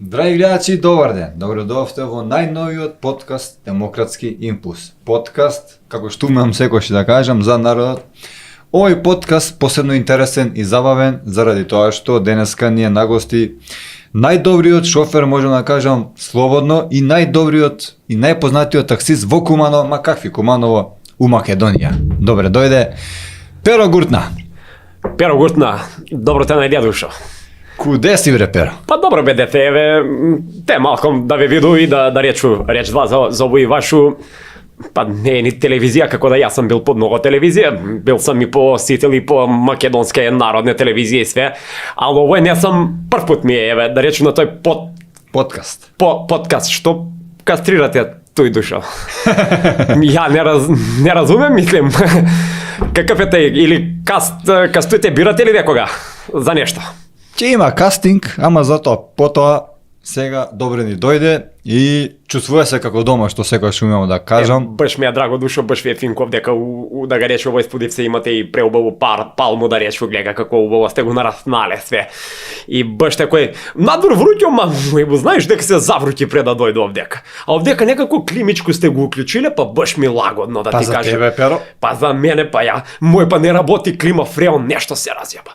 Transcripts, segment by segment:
Драги гледачи, добар ден. Добредовте во најновиот подкаст Демократски импулс. Подкаст, како што умеам секогаш да кажам, за народот. Овој подкаст посебно интересен и забавен заради тоа што денеска ни е на гости најдобриот шофер, можам да кажам слободно, и најдобриот и најпознатиот таксист во Куманово, ма какви Куманово, у Македонија. Добре дојде Перо Гуртна. Перо Гуртна, добро те најдја душо. Куде си бре, Перо? Па добро бе дете, еве, те малком да ве виду и да речу реч два за овој вашу, па не е ни телевизија, како да јас сам бил по многу телевизија, бил сам и по Сител и по македонска народна телевизија и све, али овој не сам прв пат ми е, еве, да речу на тој Подкаст. Подкаст, што кастрирате тој душо. Ја не разумем, мислим, какъв е тај, или кастуете бирате ли некога за нешто? Ќе има кастинг, ама затоа потоа сега добре ни дојде и чувствува се како дома, што секогаш умеам да кажам. Баш ми е драго душо, баш ви е финков дека да га речу овој сподивце имате и преубаво палму да речу, гледа како убаво сте го нараснале све. И баш такој надвор вруќо, ма знаеш дека се завруќи пред да дојде овдека. А овдека некако климичко сте го уклучиле, па баш ми лагодно да па ти кажам. Па за тебе, Перо? Па за мене, па ја. Мој па не работи клима фреон, нешто се разјаба.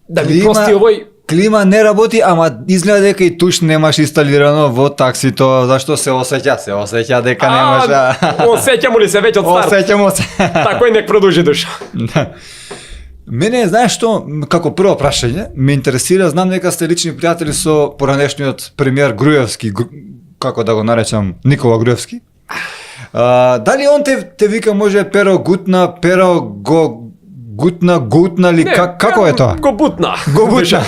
Да ми прости овој. Клима не работи, ама изгледа дека и туш немаш инсталирано во таксито, зашто се осеќа дека немаш. Осеќам ли се веќе од старт? Осеќам се. Такој нек продолжи душа. Да. Мене, знаеш што, како прво прашање, ме интересира, знам дека сте лични пријатели со поранешниот премиер Груевски, како да го наречам, Никола Груевски. Дали он те вика може Перо Гутна, Перо Гутна ли, како е тоа? Го бутна.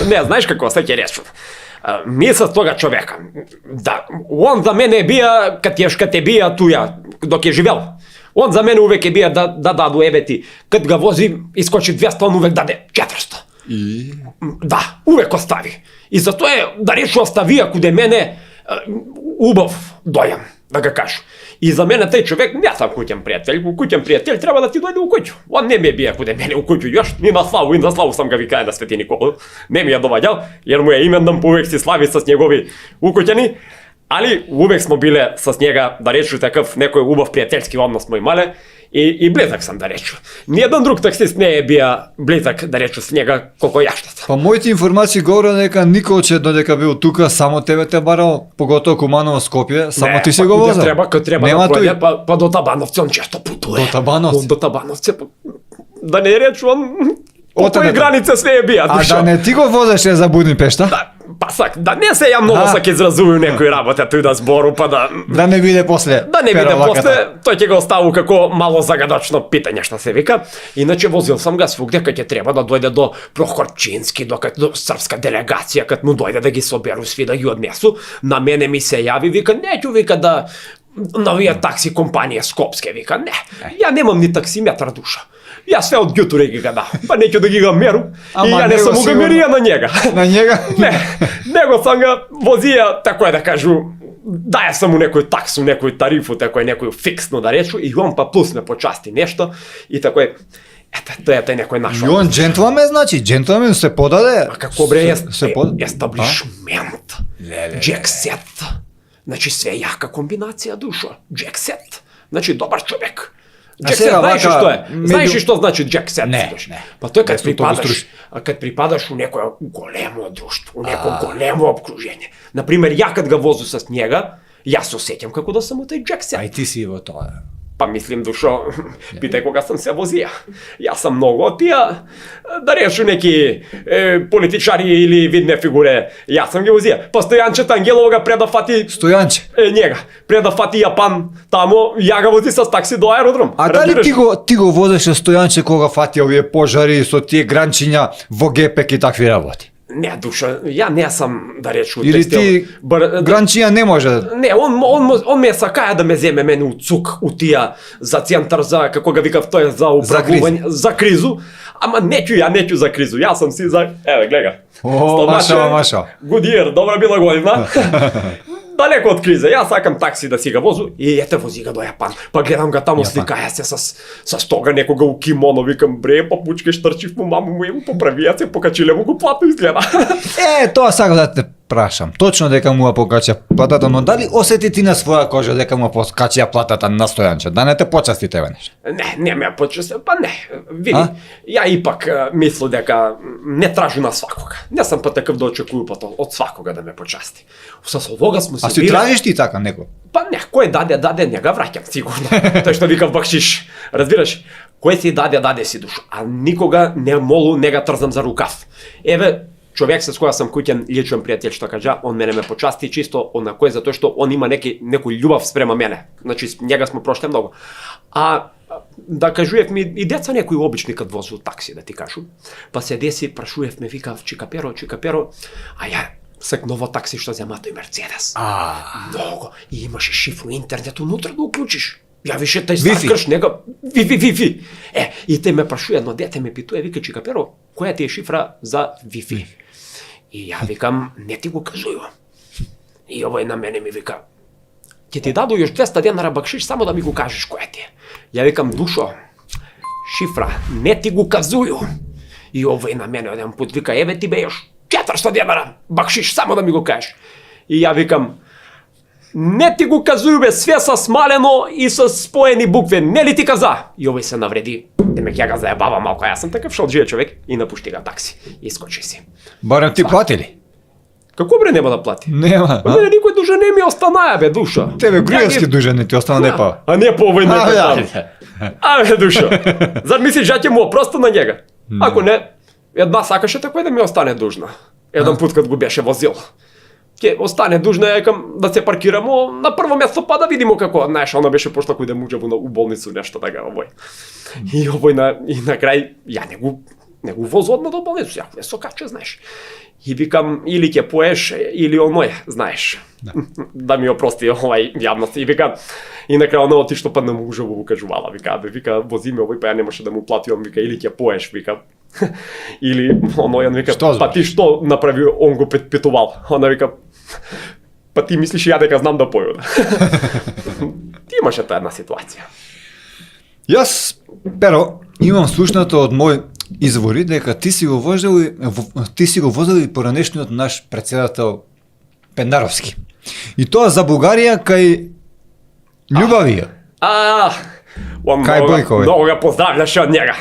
Не, знаеш како, се ќе речу. Ми со тога човека. Да, он за мене бија, кад те бија туја, док е живел. Он за мене увек е бија да даду ебети. Кад га вози, искочи 200, он увек даде 400. И? Да, увек остави. И затоа е, да речу, оставија куде мене убав дојам, да га кажу. И за мене тај човек не сам куќен пријател. Куќен пријател треба да ти дојде у куќу. Он не ми е бија куде мене у куќу још, ни на славу сам га викаја на Свети Никола. Не ми ја доваѓал, jer му е имендан повек си слави с негови укуќани. Али увек смо биле с njega, да речу, такъв некој убав пријателски однос смо имале и близак сам, да речу. Ниједен друг таксист не е бија близак, да речу, с njega колку јас што. Па моите информации говорат дека Николче додека бил тука само тебе те барал, поготово Куманово, Скопје, само ти си го возел. Треба да пројде, па до Табановци он често путува. До Табановци? До Табановци, да не речу, он по кои граница све е бија, душо. А да не ти го возеше за Будимпешта? Да, па сак, да не се ја многу сак изразувам некој работа тој да збору, па да... Да не биде после. Да не биде после, тој ќе го оставу како мало загадачно питање што се вика. Иначе возил сам га свугде кај ќе треба да дојде до Прохорчински, до српска делегација, кад му дојде да ги соберу сви да ги однесу. На мене ми се јави, вика, неќу, вика, да новија такси компанија Скопске, вика, не. Ја немам ни таксиметар, душа. Јас све од ѓутуре ги га дам, па неќу да ги га меру, и ја не сум го мерија на njega. На njega? Не, него сам га возија, тако е да кажу, даја сам му некој таксу, некој тарифу, тако е некој фиксно да речу, и он па плюс ме почасти нешто, и тако е, ето, тој е некој наш. И он джентлмен, значи, джентлмен се подаде. А како бре, естаблишмент, джексет, значи све јака комбинација, душо, джексет, значи добар човек. Джексет, знаеш што е? Знаеш што значи джексет? Не. Па тој кад припадаш у некој големо друштво, у неко големо обкружење. Например, ја кад га возу с njega, јас се осеќам како да сум у тој джексет. А и ти си во тоа. Па мислим, душо, питај кога сам се возија. Јас сам многу од тие, да решу неки политичари или видне фигуре, јас сам ги возија. Па Стојанчето Ангелово га пред да фати... Стојанче? Njega. Пред да фати Јапан тамо, ја га вози с такси до аеродром. А дали ти го возеше Стојанче кога фати овие пожари со тие гранчиња во Гепек и такви работи? Не, душа, ја не сам, да речу, или ти гранчија не може? Не, он ме сакаја да ме земе мене у ЦУК, у тија за центар за, како га викав тој, за управување, за кризу. Ама неќу за кризу, јас сам си за, еве, гледа. О, Маша. Goodyear, добра била година. Далеко од криза, јас сакам такси да си га возу и ете вози га до Јапан. Па гледам га таму, сликаја се с тога некога у кимоно, викам бре, папучке штрчив му, маму му поправија се, покачиле му го плато изгледа. Тоа сакам да те прашам, точно дека му ја покача платата, но дали осети ти на своја кожа дека му покача платата на Стојанче, да не те почасти тебе нешто? Не ме почесте, па не. Види, ја ипак мислам дека не тражу на свакога. Не сам па таков да очекувам од свакога да ме почасти. Со овога сме се А си тражиш ти така некој? Па не, кој даде, не га враќам сигурно. Тој што викав бакшиш. Разбираш? Кој си даде си душ. А никога не молу, не га трзам за рукав. Еве, човек со која сам куќен личен пријател што кажа, он мене ме почасти чисто онакој затоа што он има некој љубов спрема мене. Значи njega сме прошли многу. А да кажувавме и деца некои обични кад возу такси да ти кажу. Па се деси прашувавме викав чикаперо, а ја сек ново такси што зема тој Мерцедес. Много. И имаше шифру интернет унутра да уклучиш. Ја више тај сакаш нега Wi-Fi. И те ме прашува едно дете ме питува вика чикаперо, која ти е шифра за Wi-Fi? И ја викам, не ти го кажувам. И овој на мене ми вика, ќе ти даду још 200 денара бакшиш само да ми го кажеш која ти е. Ја викам, душо, шифра, не ти го казују. И овој на мене еден пут вика, еве ти бе још 400 денара бакшиш само да ми го кажеш. И ја викам, не ти го казују бе, све со смалено и со споени букви, не ли ти каза? И овој се навреди, демек ја га заебава малку, јас сум таков шалџија човек и напушти га такси. И скочи си. Барем ти платили? Како бре нема да плати? Нема. Мене никој дужа не ми останаја бе, душа. Тебе груевски дужа не ти остана не па. А не по овој некој. Абе, душа. Зар мислиш ја ќе му опроста на njega? Ако не, една сакаше такој да ми остане дужна. Еден пут кад го беше возил. Ќе остане дужна, јакам да се паркирамо на прво место па да видимо како, знаеш, она беше пошто кој да муџа у болницу нешто така овој. И овој на крај ја не го возу одма до болницу, ја не сокаче, знаеш. И викам, или ќе поеш, или оној, знаеш. Да ми опрости овај јавност. И викам, и на крај оно ти што па на мужа го кажувала, вика, вози ме овој, па ја немаше да му платиам, вика, или ќе поеш, вика. Или оној вика, па ти што направи, он го питувал. Она вика, па ти мислиш ја дека знам да поју. Ти имаше таа една ситуација. Јас, Перо, имам слушнато од мој извори дека ти си го возел и поранешниот наш председател Пендаровски. И тоа за Бугарија кај Љубавија. Кај Бојкови. Много га поздравляше од njega.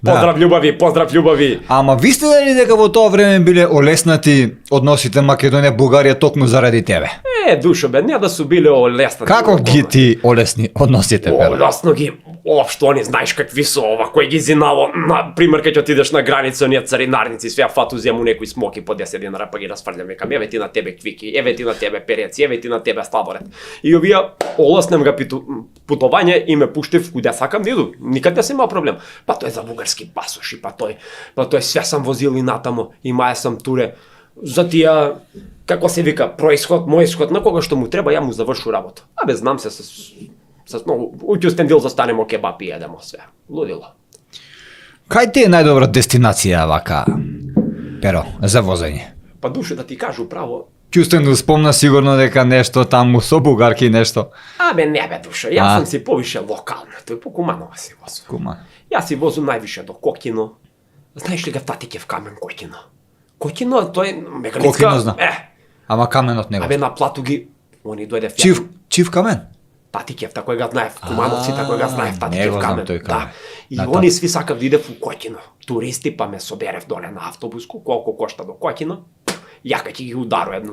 Поздрав љубави. Ама ви сте дали дека во тоа време биле олеснати односите Македонија Бугарија токму заради тебе? Душо бе, не да су биле олеснати. Како ги ти олесни односите, Перо? Олесно ги, општо они знаеш какви се ова, кој ги зинало, на пример кога отидеш на граница, оние царинарници, свеа фату зему некои смоки по 10 динара па ги расфрлям, викам, еве ти на тебе квики, еве ти на тебе переци, еве ти на тебе сладолед. И овие олеснем га путување и ме пуштив куде сакам да иду, никад не се има проблем. Па тој за бугарски пасоши, па тој све сам возил и натамо, и маја сам туре. За тие, како се вика, происход, мој исход, на кога што му треба, ја му завршу работа. Абе, знам се со многу, у Кюстендил застанемо кебап и едемо све. Лудило. Кај ти е најдобра дестинација вака, Перо, за возење? Па душе да ти кажу право. Кюстендил спомна сигурно дека нешто таму со бугарки нешто. Абе, не бе душа, јас сум си повише локална, тој по Куманова си возу. Јас си возу највише до Кокино. Знаеш ли га Татикев камен Кокино? Кокино, тој мегалитска... Кокино знам. Ама каменот не го. Абе, на плату ги, они дојде фјак. Чив камен? Татикев, такој га знаев, Кумановци, такој га знаев, Татикев камен. Да. И они сви сакав да идев у Кокино. Туристи, па ме соберев доле на автобуску, колку кошта до Кокино. Ја ќе ги удару едно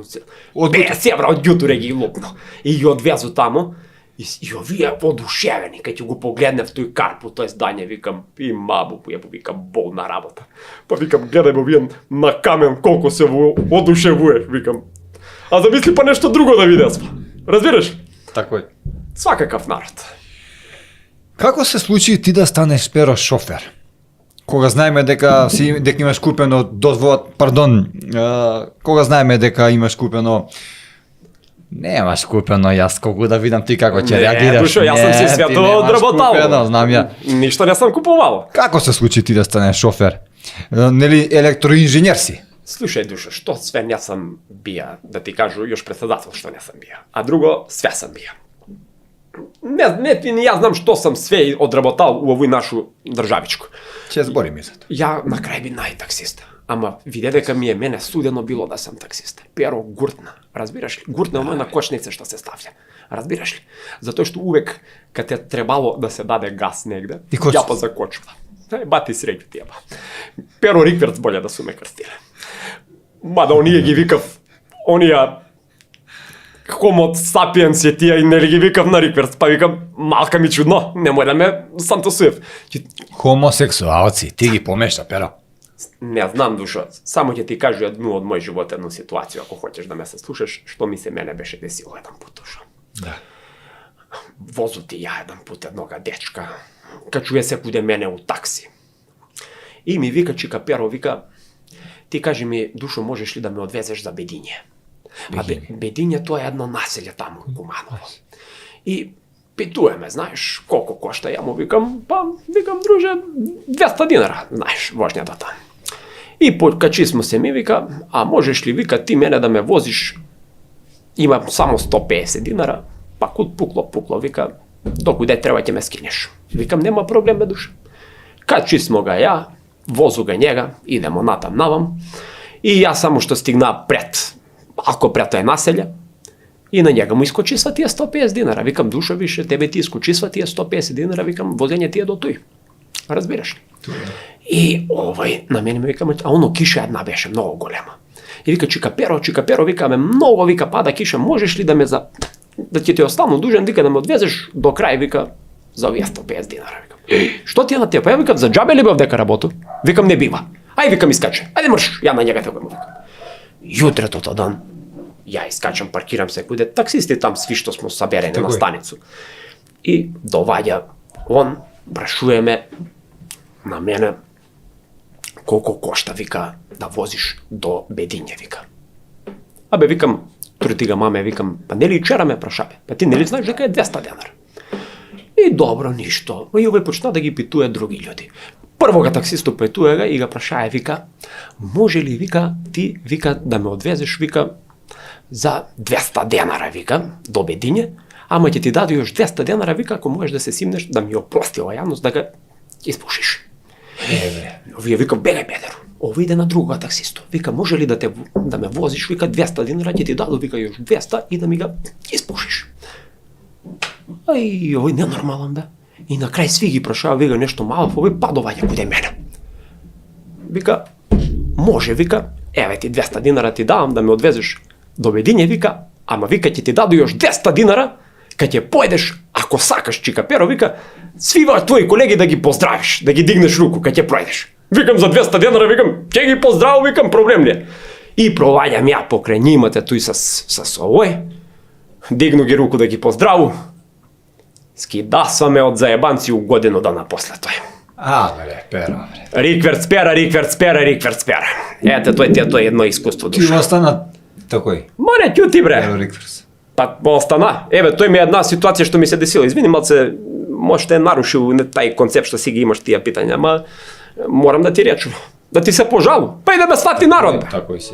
50 евра од ѓутуре ги лупно. И ги одвезу таму. И овие одушевени, кај ќе го погледнев тој карпу, тој здање, викам, и мабу, викам, болна работа. Па викам, гледај овие на камен колку се одушевуе, викам. А замисли па нешто друго да виде. Разбираш? Тако е. Свакакав народ. Како се случи ти да станеш, Перо, шофер? Кога знаеме дека имаш купено кога знаеме дека имаш купено немаш купено, јас колку да видам ти како ќе реагираш. Душо, јас сум си свето одработал. Знам ја. Ништо не сум купувал. Како се случи ти да станеш шофер? Нели електроинженер си? Слушај, Душо, што све не сам бија, да ти кажу, још председател што не сам бија. А друго, све сам бија. Не, ја знам што сам све одработал у овој нашу државичку. Ќе збориме за тоа. Ја на крај би најтаксист. ама виде дека ми е мене студено било да сам таксист. Перо гуртна, разбираш ли? Гуртна е на кочница што се ставлja. Разбираш ли? Затоа што увек кад е требало да се даде газ негде, И кочи. ја позакочува. Бати среќу тие ба. Перо Рикверц боле да су ме крстиле. Мада оние ги викав, онија Homo sapiens е тие и нели ги викав на Рикверц, па викам малка ми чудно, немој да ме сантосуев. Хомосексуалци, ти ги помешта, Перо. Не знам, душо, само ќе ти кажу едну од мој живот, едну ситуација, ако хоќеш да ме се слушаш, што ми се мене беше десило еден пат, душо. Да. Возути ја еден пат еднога дечка, качуе се куде мене у такси. И ми вика, чика Перо, вика, ти кажи ми, душо, можеш ли да ме одвезеш за Бедиње? А Бедиње тоа е едно населје таму у Куманово. И питуеме, знаеш, колку кошта, ја му викам, па, викам, друже, 200 динара, знаеш, воžња до таму. И качи смо се ми вика, а можеш ли, вика, ти мене да ме возиш, имам само 150 динара, па куд пукло, вика, докуде треба ќе ме скинеш. Викам, нема проблем, бе душа. Качи смо га ја, возу га njega, идемо натам навам, и ја само што стигна пред, малко пред тој населје, и на njega му искочисва тие 150 динара. Викам, душа, више, тебе ти искочисва тие 150 динара, викам, возење ти е до тој. Разбираш ли? И на мене ми викам, а оно киша една беше многу голема. И вика, чика Перо, викаме, многу, вика, пада киша, можеш ли да ме да ќе ти остану дужен, вика, да ме одвезеш до крај, вика, за овие 150 динара, викам. Што ти е на тебе? Ја викам, за џабе ли бев дека работу? Викам, не бива. Ај, викам, искаче. Ајде мрш, ја на njega така му викам. Јутрето тоа дан, ја искачам, паркирам се куде таксисти там сви што смо саберени на станицу. И доваѓа он, прашуеме на мене колку кошта, вика, да возиш до Бедиње, вика. Абе, викам, трутига маме, викам, па нели вчера ме прашаве? Па ти нели знаеш дека е 200 денара? И добро, ништо. И овој почна да ги питуе други људи. Прво га таксисту питуе га и га прашае, вика, може ли, вика, ти, вика, да ме одвезеш, вика, за 200 денара, вика, до Бедиње, ама ќе ти даде још 200 денара, вика, ако можеш да се симнеш, да ми опрости ова јавност, да га испушиш. Овие вика, бегај педеру. Ово иде на другога таксисту. Вика, може ли да ме возиш, вика, 200 динара, ќе ти даду, вика, још 200 и да ми га испушиш. Ај, овој ненормален, бе. И на крај сви ги прашава, вика, нешто мало, овој падување куде мене. Вика, може, вика, еве ти 200 динара ти давам да ме одвезеш до Бедиње, вика, ама вика ќе ти даду још 200 динара, кај ќе поедеш, ако сакаш, чика Перо, вика, сви твои колеги да ги поздравиш, да ги дигнеш руку кај ќе пројдеш. Викам, за 200 денара, викам, ќе ги поздравам, викам, проблем не. И проваѓам ја покрај нимате тој с овој, дигну ги руку да ги поздраву, скидасваме од заебанци у годину дана после тој. Бре, Перо, бре. Рикверц пера. Ете, тој е едно искуство, Ти душа. остана такој. Ма не ќути, бре. Перо Рикверц. Па остана. Еве, тој ми е една ситуација што ми се десила. Извини, малце можете нарушил тај концепт што си ги имаш тие питања, ама морам да ти речам. Да ти се пожалу. Па и да ме свати народ, бе. Такој си.